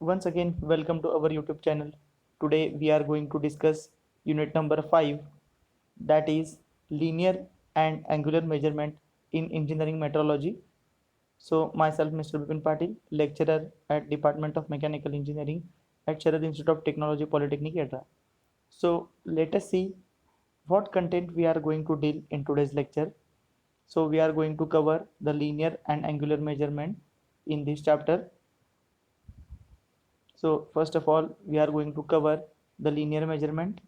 Once again, welcome to our YouTube channel. Today we are going to discuss unit number 5, that is linear and angular measurement in engineering metrology. So myself Mr. Bipin Patil, lecturer at Department of Mechanical Engineering at Sharad Institute of Technology Polytechnic Edra. So let us see what content we are going to deal in today's lecture. So we are going to cover the linear and angular measurement in this chapter. So first of all, we are going to cover the linear measurement,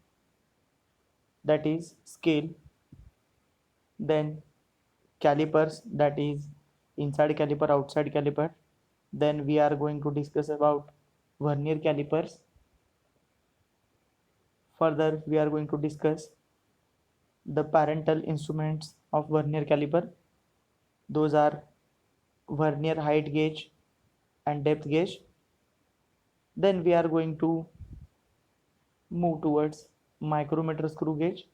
that is scale, then calipers, that is inside caliper, outside caliper. Then we are going to discuss about vernier calipers. Further, we are going to discuss the parental instruments of vernier caliper. Those are vernier height gauge and depth gauge. Then we are going to move towards micrometer screw gauge,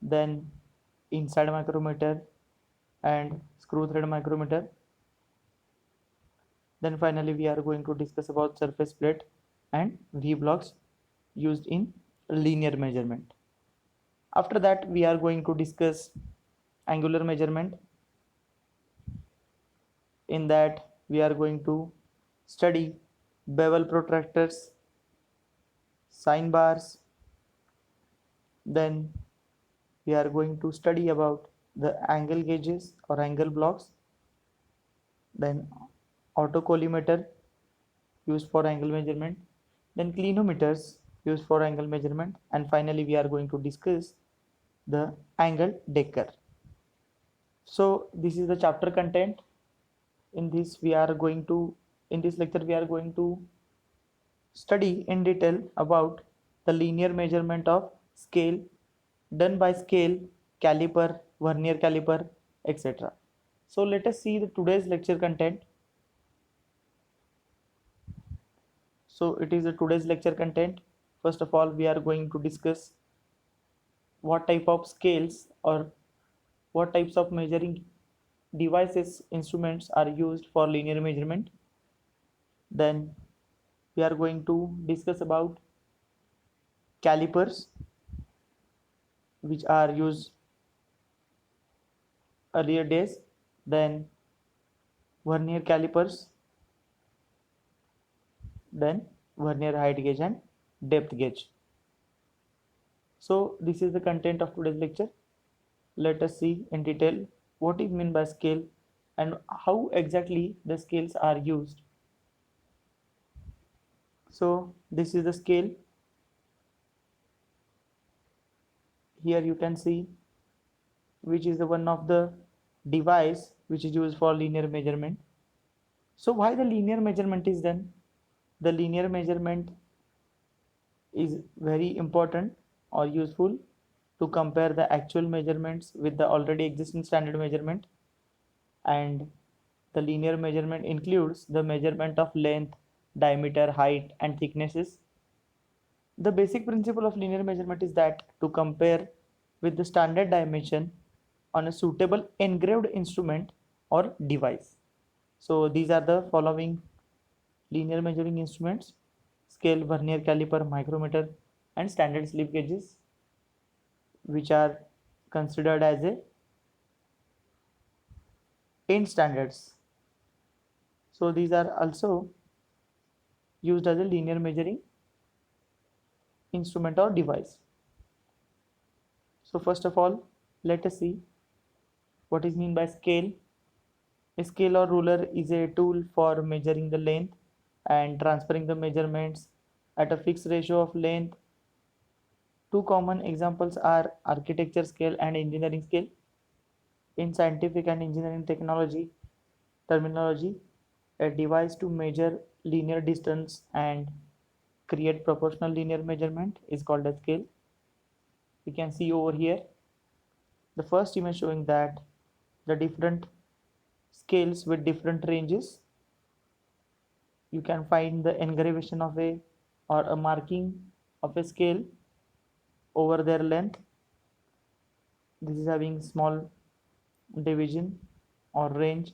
then inside micrometer and screw thread micrometer. Then finally we are going to discuss about surface plate and V blocks used in linear measurement. After that we are going to discuss angular measurement. In that we are going to study bevel protractors, sine bars. Then we are going to study about the angle gauges or angle blocks, then autocollimator used for angle measurement, then clinometers used for angle measurement, and finally we are going to discuss the angle decker. So this is the chapter content. In this we are going to in this lecture we are going to study in detail about the linear measurement of scale done by scale, caliper, vernier caliper, etc. So let us see the today's lecture content. So it is a today's lecture content. First of all, we are going to discuss what type of scales or what types of measuring devices, instruments are used for linear measurement. Then we are going to discuss about calipers, which are used earlier days, then vernier calipers, then vernier height gauge and depth gauge. So this is the content of today's lecture. Let us see in detail what is meant by scale and how exactly the scales are used. So this is the scale. Here you can see which is the one of the device which is used for linear measurement. So why the linear measurement is done? The linear measurement is very important or useful to compare the actual measurements with the already existing standard measurement. And the linear measurement includes the measurement of length, diameter, height and thicknesses. The basic principle of linear measurement is that to compare with the standard dimension on a suitable engraved instrument or device. So these are the following linear measuring instruments: scale, vernier caliper, micrometer and standard slip gauges, which are considered as a end standards. So these are also used as a linear measuring instrument or device. So first of all, let us see what is meant by scale. A scale or ruler is a tool for measuring the length and transferring the measurements at a fixed ratio of length. Two common examples are architecture scale and engineering scale. In scientific and engineering technology terminology, a device to measure linear distance and create proportional linear measurement is called a scale. We can see over here the first image showing that the different scales with different ranges. You can find the engravation of a or a marking of a scale over their length. This is having small division or range.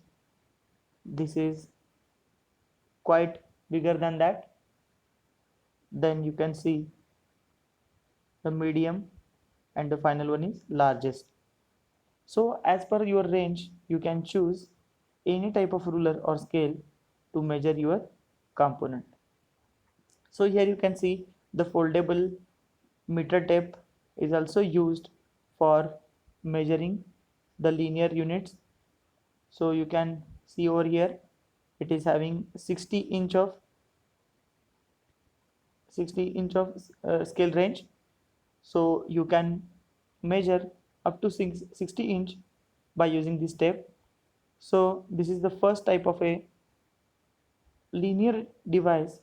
This is quite bigger than that, then you can see the medium, and the final one is largest. So as per your range, you can choose any type of ruler or scale to measure your component. So here you can see the foldable meter tape is also used for measuring the linear units. So you can see over here it is having 60 inch of scale range. So you can measure up to 60 inch by using this tape. So this is the first type of a linear device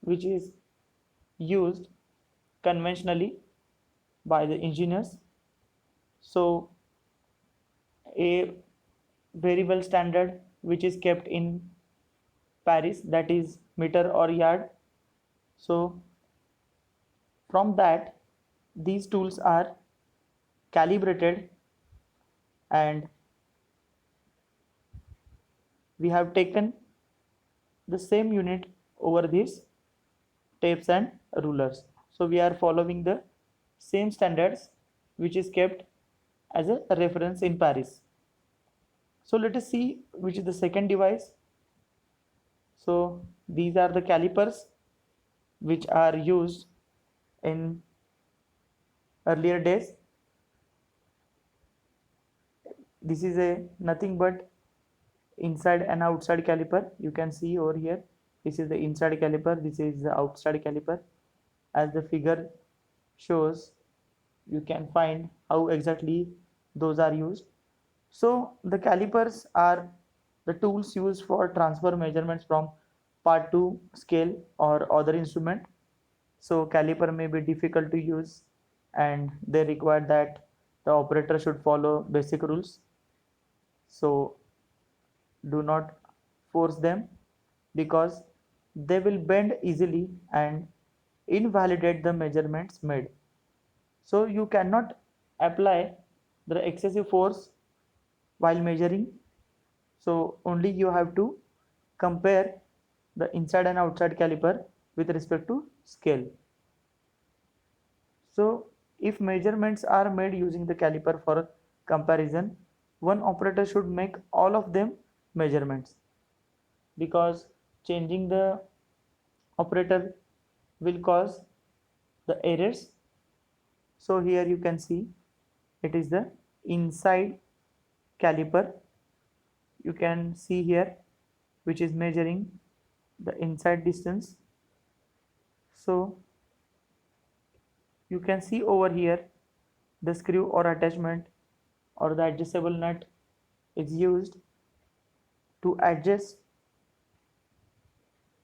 which is used conventionally by the engineers. So a very well standard which is kept in Paris, that is meter or yard. So from that these tools are calibrated, and we have taken the same unit over these tapes and rulers. So we are following the same standards which is kept as a reference in Paris. So let us see which is the second device. So these are the calipers which are used in earlier days. This is a nothing but inside and outside caliper. You can see over here, this is the inside caliper, this is the outside caliper. As the figure shows, you can find how exactly those are used. So the calipers are the tools used for transfer measurements from part to scale or other instrument. So caliper may be difficult to use, and they require that the operator should follow basic rules. So do not force them, because they will bend easily and invalidate the measurements made. So you cannot apply the excessive force while measuring. So only you have to compare the inside and outside caliper with respect to scale. So if measurements are made using the caliper for comparison, one operator should make all of them measurements, because changing the operator will cause the errors. So here you can see it is the inside caliper. You can see here which is measuring the inside distance. So you can see over here the screw or attachment or the adjustable nut is used to adjust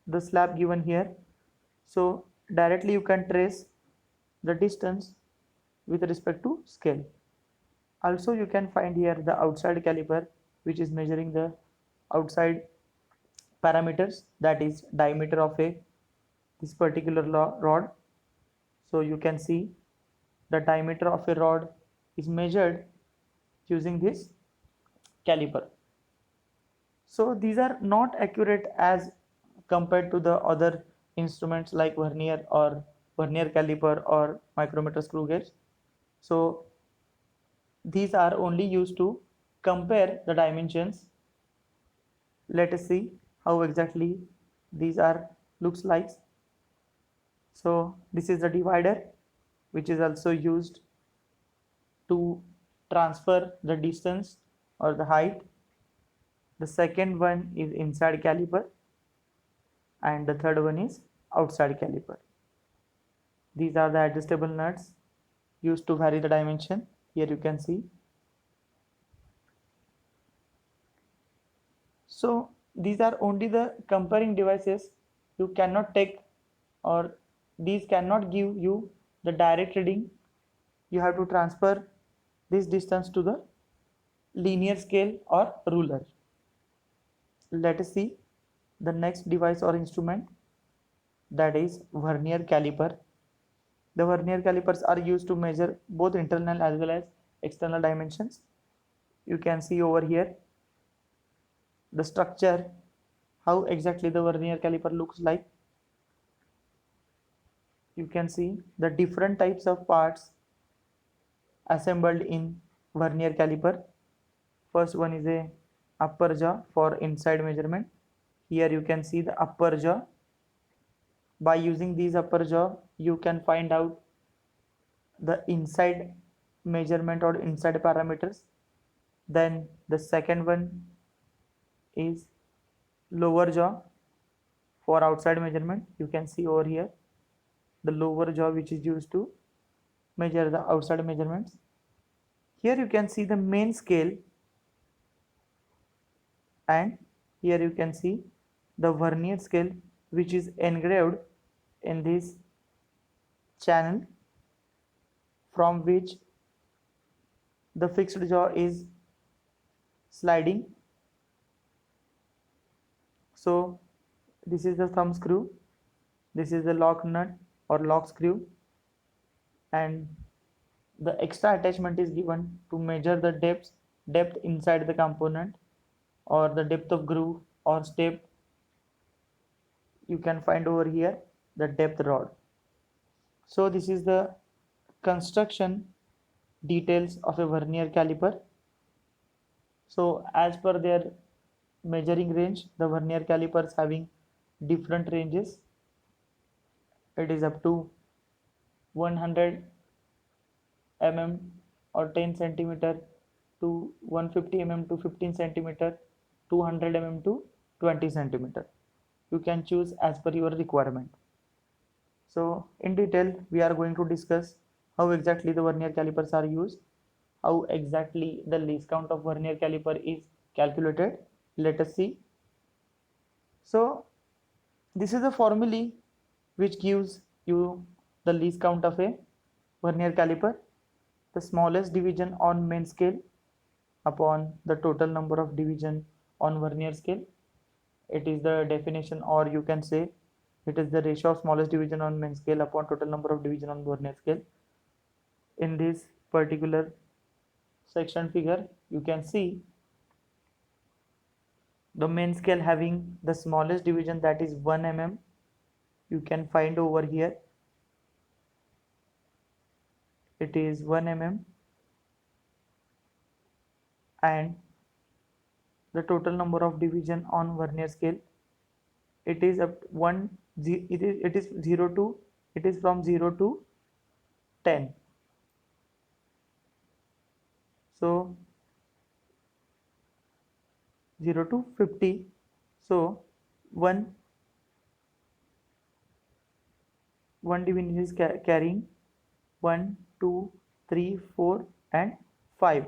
the slab given here. So directly you can trace the distance with respect to scale. Also you can find here the outside caliper which is measuring the outside parameters, that is diameter of a this particular rod. So you can see the diameter of a rod is measured using this caliper. So these are not accurate as compared to the other instruments like vernier or vernier caliper or micrometer screw gauge. So these are only used to compare the dimensions. Let us see how exactly these are looks like. So this is the divider which is also used to transfer the distance or the height. The second one is inside caliper, and the third one is outside caliper. These are the adjustable nuts used to vary the dimension. Here you can see. So these are only the comparing devices. You cannot take, or these cannot give you the direct reading. You have to transfer this distance to the linear scale or ruler. Let us see the next device or instrument, that is vernier caliper. The vernier calipers are used to measure both internal as well as external dimensions. You can see over here the structure how exactly the vernier caliper looks like. You can see the different types of parts assembled in vernier caliper. First one is a upper jaw for inside measurement. Here you can see the upper jaw. By using these upper jaw, you can find out the inside measurement or inside parameters. Then the second one is lower jaw for outside measurement. You can see over here the lower jaw which is used to measure the outside measurements. Here you can see the main scale, and here you can see the vernier scale which is engraved in this channel, from which the fixed jaw is sliding. So this is the thumb screw, this is the lock nut or lock screw, and the extra attachment is given to measure the depth inside the component, or the depth of groove or step. You can find over here the depth rod. So this is the construction details of a vernier caliper. So as per their measuring range, the vernier calipers having different ranges. It is up to 100 mm or 10 centimeter to 150 mm to 15 centimeter, 200 mm to 20 centimeter. You can choose as per your requirement. So in detail, we are going to discuss how exactly the vernier calipers are used, how exactly the least count of vernier caliper is calculated. Let us see. So this is the formula which gives you the least count of a vernier caliper. The smallest division on main scale upon the total number of division on vernier scale. It is the definition, or you can say it is the ratio of smallest division on main scale upon total number of division on vernier scale. In this particular section figure, you can see the main scale having the smallest division, that is 1 mm. You can find over here it is 1 mm, and the total number of division on vernier scale, it is up 1, it is 0 to, it is from 0 to 10. So 0 to 50. So one division is carrying 1, 2, 3, 4 and 5.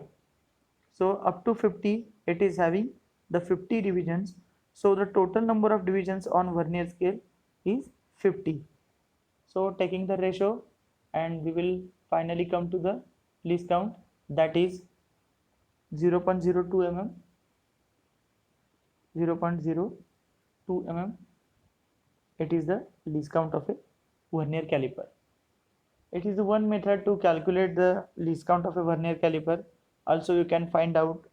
So up to 50 it is having the 50 divisions. So the total number of divisions on vernier scale is 50. So taking the ratio, and we will finally come to the least count, that is 0.02 mm, 0.02 mm. It is the least count of a vernier caliper. It is the one method to calculate the least count of a vernier caliper. Also, you can find out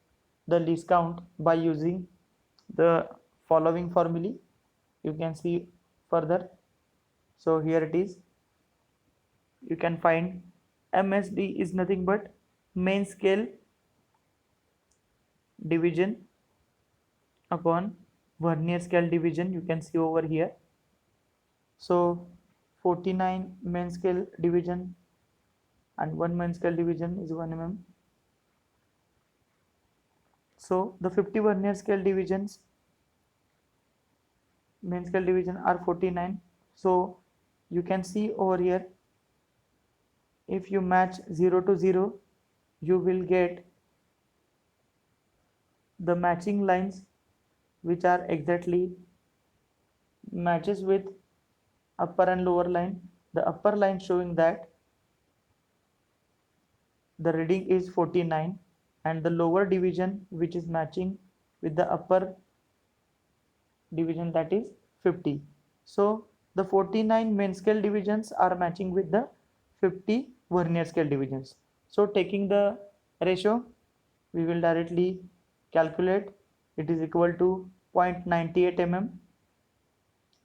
the least count by using the following formulae. You can see further. So here it is. You can find MSD is nothing but main scale division upon vernier scale division. You can see over here. So 49 main scale division and 1 main scale division is 1 mm. So the 50 vernier scale divisions, main scale division are 49. So you can see over here, if you match 0 to 0, you will get the matching lines which are exactly matches with upper and lower line. The upper line showing that the reading is 49, and the lower division which is matching with the upper division, that is 50. So the 49 main scale divisions are matching with the 50 vernier scale divisions. So taking the ratio, we will directly calculate. It is equal to 0.98 mm,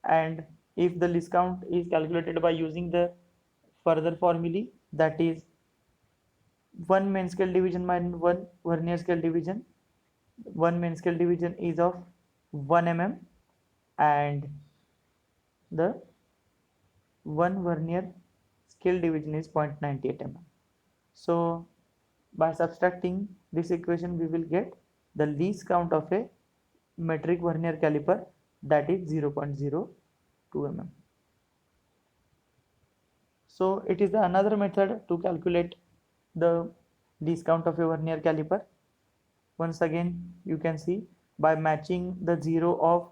and if the least count is calculated by using the further formulae, that is 1 main scale division minus 1 vernier scale division. 1 main scale division is of 1 mm and the 1 vernier scale division is 0.98 mm. So by subtracting this equation, we will get the least count of a metric vernier caliper, that is 0.02 mm. So it is another method to calculate the least count of a vernier caliper. Once again, you can see by matching the 0 of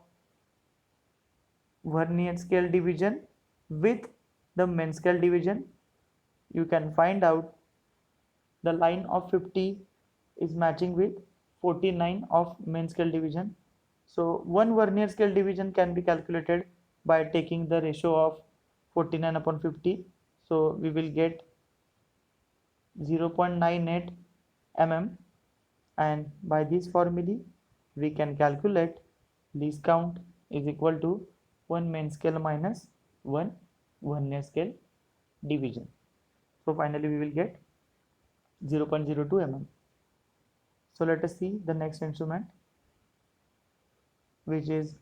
vernier scale division with the main scale division, you can find out the line of 50 is matching with 49 of main scale division. So one vernier scale division can be calculated by taking the ratio of 49 upon 50. So we will get 0.98 mm, and by this formula we can calculate least count is equal to 1 main scale minus 1 vernier scale division. So finally we will get 0.02 mm. So let us see the next instrument, which is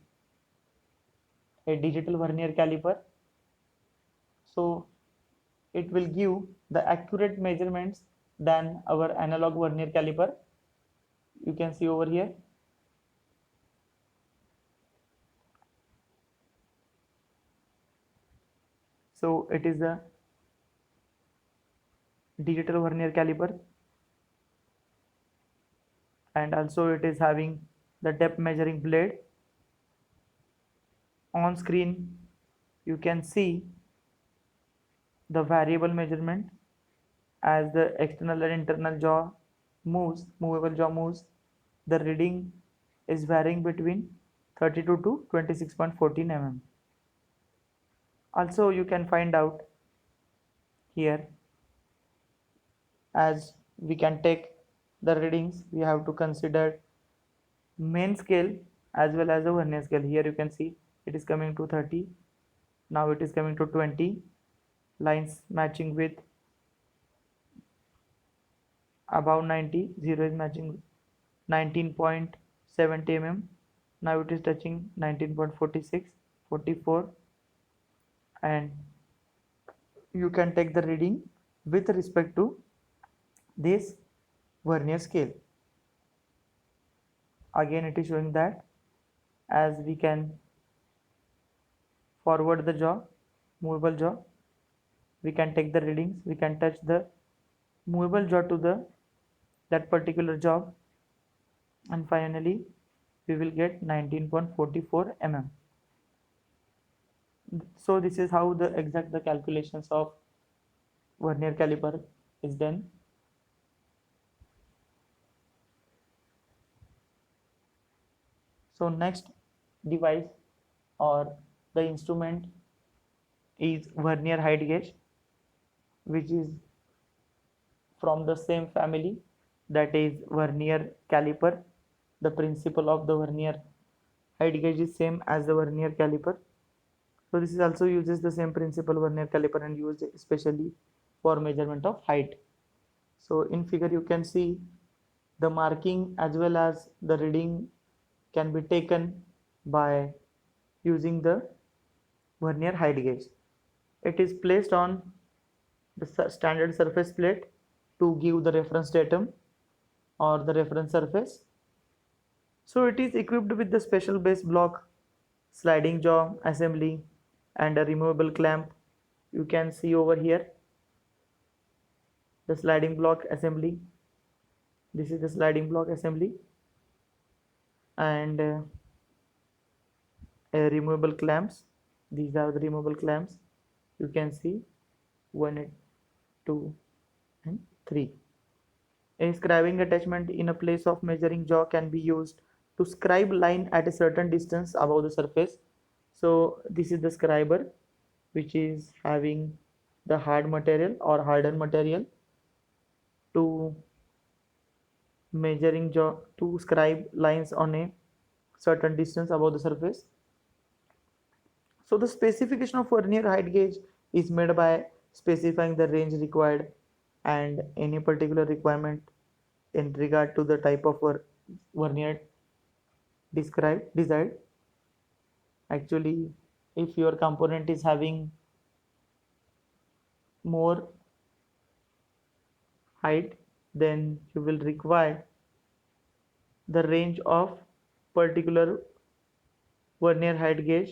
a digital vernier caliper. So it will give the accurate measurements than our analog vernier caliper. You can see over here. So it is a digital vernier caliper, and also it is having the depth measuring blade. On screen you can see the variable measurement as the external and internal jaw moves, movable jaw moves. The reading is varying between 32 to 26.14 mm. Also you can find out here, as we can take the readings, we have to consider main scale as well as the vernier scale. Here you can see it is coming to 30, now it is coming to 20, lines matching with above 90, 0 is matching 19.70 mm, now it is touching 19.46, 44, and you can take the reading with respect to this vernier scale. Again it is showing that as we can forward the jaw, movable jaw, we can take the readings, we can touch the movable jaw to the that particular job, and finally we will get 19.44 mm. So this is how the calculations of vernier caliper is done. So next device or the instrument is vernier height gauge, which is from the same family, that is vernier caliper. The principle of the vernier height gauge is same as the vernier caliper. So this is also uses the same principle vernier caliper and used especially for measurement of height. So in figure you can see the marking as well as the reading can be taken by using the vernier height gauge. It is placed on the standard surface plate to give the reference datum or the reference surface. So it is equipped with the special base block, sliding jaw assembly, and a removable clamp. You can see over here the sliding block assembly. This is the sliding block assembly, and removable clamps. These are the removable clamps. You can see 1, 2, and 3. A scribing attachment in a place of measuring jaw can be used to scribe line at a certain distance above the surface. So this is the scriber, which is having the hard material or hardened material to measuring jaw to scribe lines on a certain distance above the surface. So the specification of vernier height gauge is made by specifying the range required and any particular requirement in regard to the type of vernier desired. Actually, if your component is having more height, then you will require the range of particular vernier height gauge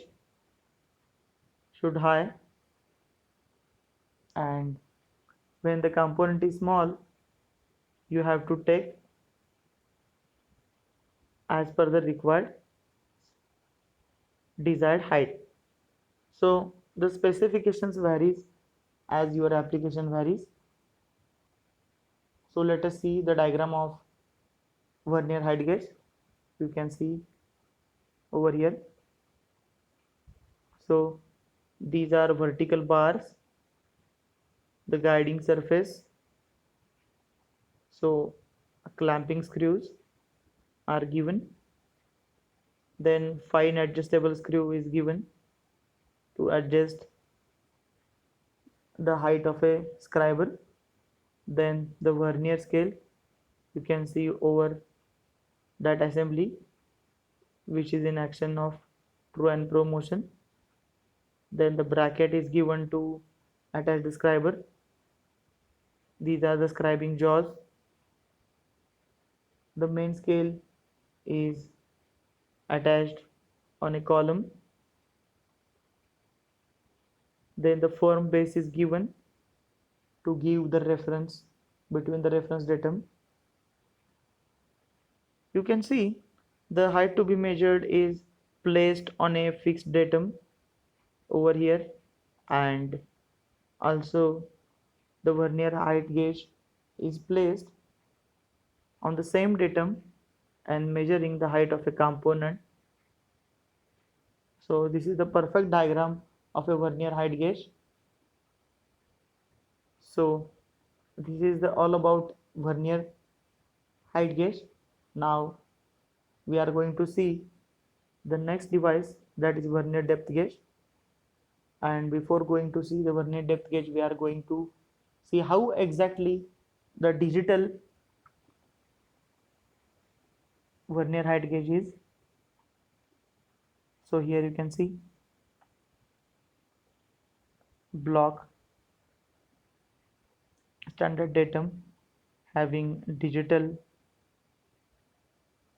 should high, and when the component is small, you have to take as per the required desired height. So the specifications varies as your application varies. So let us see the diagram of vernier height gauge. You can see over here. So these are vertical bars, the guiding surface. So clamping screws are given. Then fine adjustable screw is given to adjust the height of a scriber. Then the vernier scale, you can see over that assembly which is in action of to and fro motion. Then the bracket is given to attach the scriber. These are the scribing jaws. The main scale is attached on a column. Then the firm base is given to give the reference between the reference datum. You can see the height to be measured is placed on a fixed datum over here, and also the vernier height gauge is placed on the same datum and measuring the height of a component. So this is the perfect diagram of a vernier height gauge. So this is the all about vernier height gauge. Now we are going to see the next device, that is vernier depth gauge. And before going to see the vernier depth gauge, we are going to see how exactly the digital vernier height gauge is. So here you can see block standard datum having digital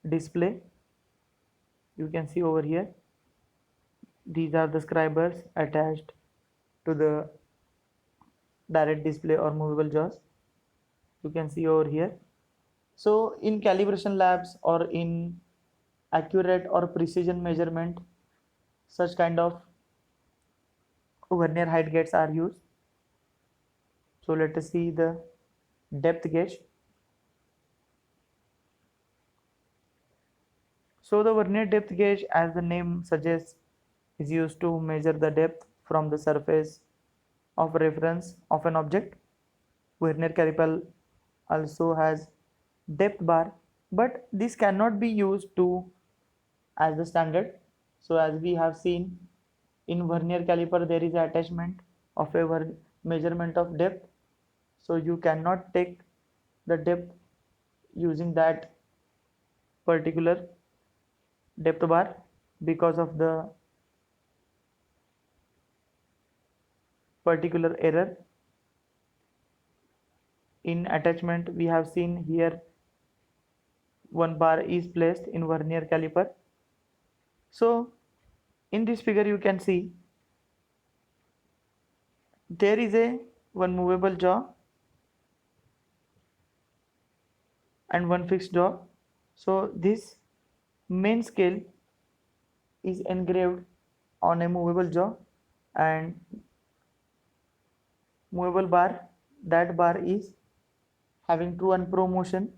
display. You can see over here these are the scribers attached to the direct display or movable jaws. You can see over here. So in calibration labs or in accurate or precision measurement, such kind of vernier height gauges are used. So let us see the depth gauge. So the vernier depth gauge, as the name suggests, is used to measure the depth from the surface of reference of an object. Vernier caliper also has depth bar, but this cannot be used to as the standard. So as we have seen in vernier caliper, there is an attachment of a measurement of depth. So you cannot take the depth using that particular depth bar because of the particular error in attachment. We have seen here one bar is placed in vernier caliper. So in this figure you can see there is a one movable jaw and one fixed jaw. So this main scale is engraved on a movable jaw, and movable bar, that bar is having to and fro motion.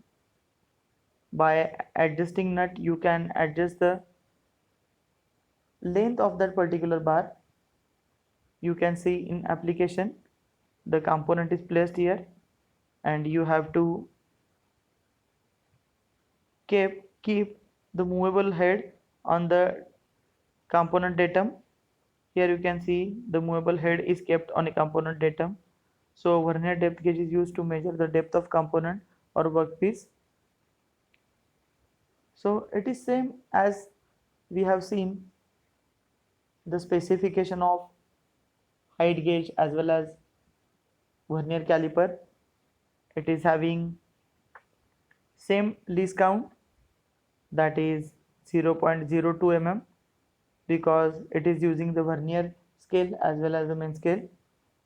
By adjusting nut you can adjust the length of that particular bar. You can see in application the component is placed here and you have to keep the movable head On the component datum, here you can see the movable head is kept on a component datum. So vernier depth gauge is used to measure the depth of component or workpiece. So it is same as we have seen the specification of height gauge as well as vernier caliper. It is having same least count, that is 0.02 mm, because it is using the vernier scale as well as the main scale.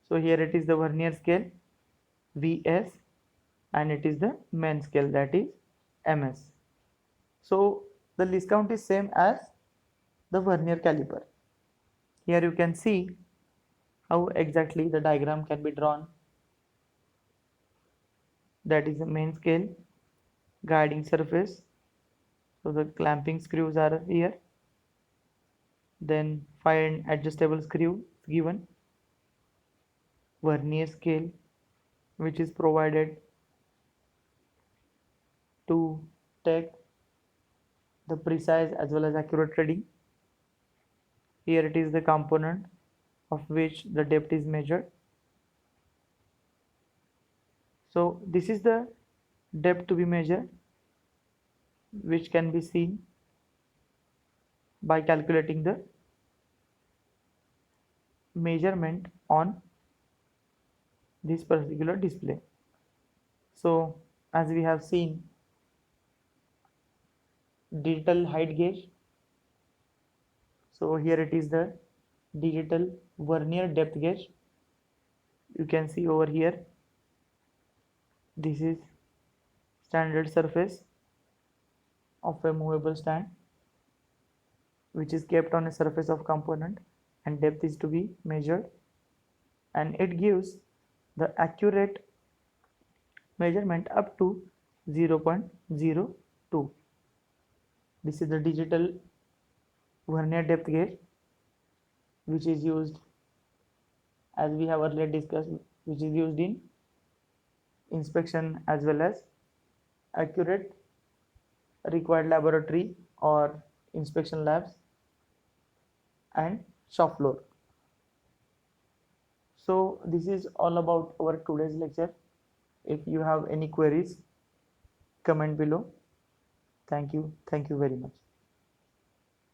So here it is the vernier scale VS and it is the main scale, that is MS. So the least count is same as the vernier caliper. Here you can see how exactly the diagram can be drawn. That is the main scale, guiding surface. So the clamping screws are here. Then fine adjustable screw given. Vernier scale, which is provided to take the precise as well as accurate reading. Here it is the component of which the depth is measured. So this is the depth to be measured, which can be seen by calculating the measurement on this particular display. So as we have seen, digital height gauge. So here it is the digital vernier depth gauge. You can see over here, this is standard surface of a movable stand which is kept on a surface of component, and depth is to be measured, and it gives the accurate measurement up to 0.02. This is the digital vernier depth gauge, which is used, as we have earlier discussed, which is used in inspection as well as accurate required laboratory or inspection labs and shop floor. So this is all about our today's lecture. If you have any queries, comment below. Thank you very much.